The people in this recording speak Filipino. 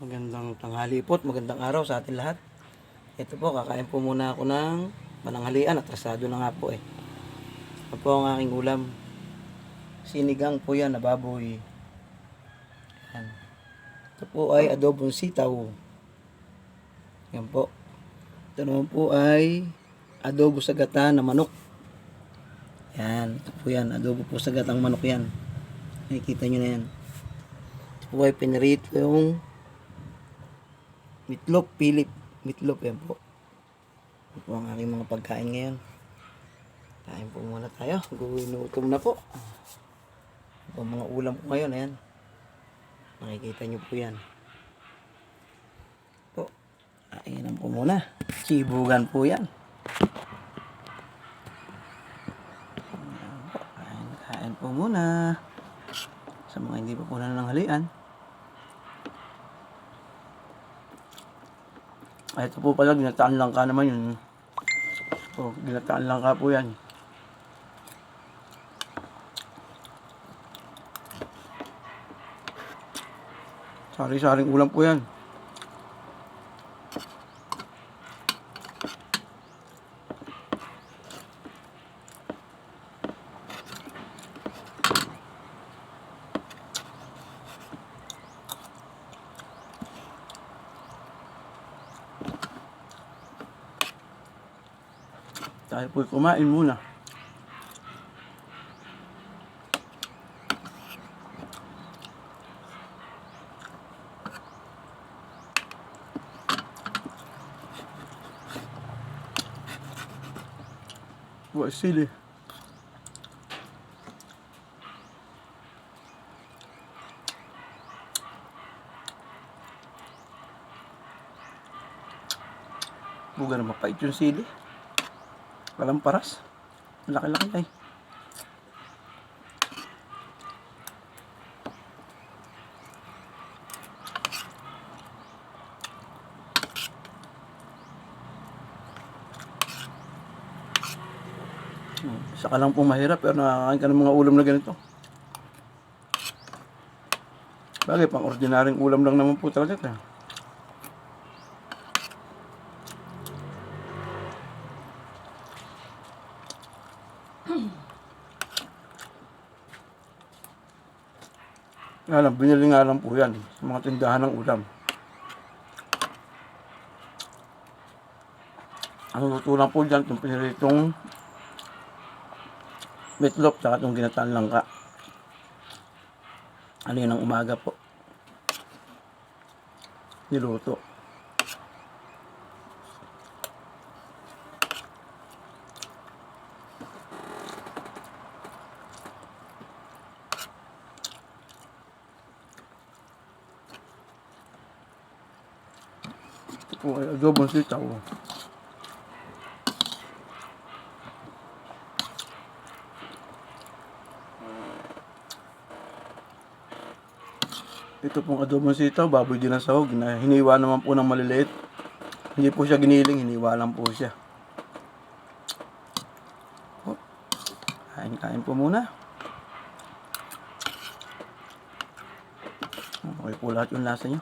Magandang tanghali po at magandang araw sa atin lahat. Ito po, kakain po muna ako ng pananghalian. Atrasado na nga po eh. Ito po ang aking ulam. Sinigang po yan na baboy. Yan. Ito po ay adobong sitaw. Yan po. Ito naman po ay adobo sa gata na manok. Yan. Ito po yan. Adobo po sa gatang manok yan. Nakikita nyo na yan. Ito po ay pinirito yung meatloaf, Philip. Meatloaf yan po. Ito po ang aking mga pagkain ngayon. Kain po muna tayo. Gutom na po. Ito ang mga ulam ko ngayon. Ayan. Nakikita nyo po yan. Po. Kainan po muna. Sibugan po yan. Kain po muna. Sa mga hindi pa po nananghalian. Ito po pala, ginataan langka naman yun. O, ginataan langka po yan. Sari-saring ulam po yan. Tayo po'y kumain muna. Buhay sili. Buga na mapait yung sili. Walang paras. Laki-laki ay. Saka lang po mahirap pero nakakain ka ng mga ulam na ganito. Bagay, pang ordinaryong ulam lang naman po talaga ito. Alam, binili nga lang po yan sa mga tindahan ng ulam. Ang luto lang po dyan, itong piniritong meatloaf, saka itong ginataan langka. Ano yun ang umaga po. Niluto. Ito po ay adobong sitaw. Ito pong adobong sitaw, baboy din ang sahog na hiniwa naman po ng maliliit. Hindi po siya giniling, hiniwa lang po siya. Kain po muna. Okay po lahat yung lasa nyo.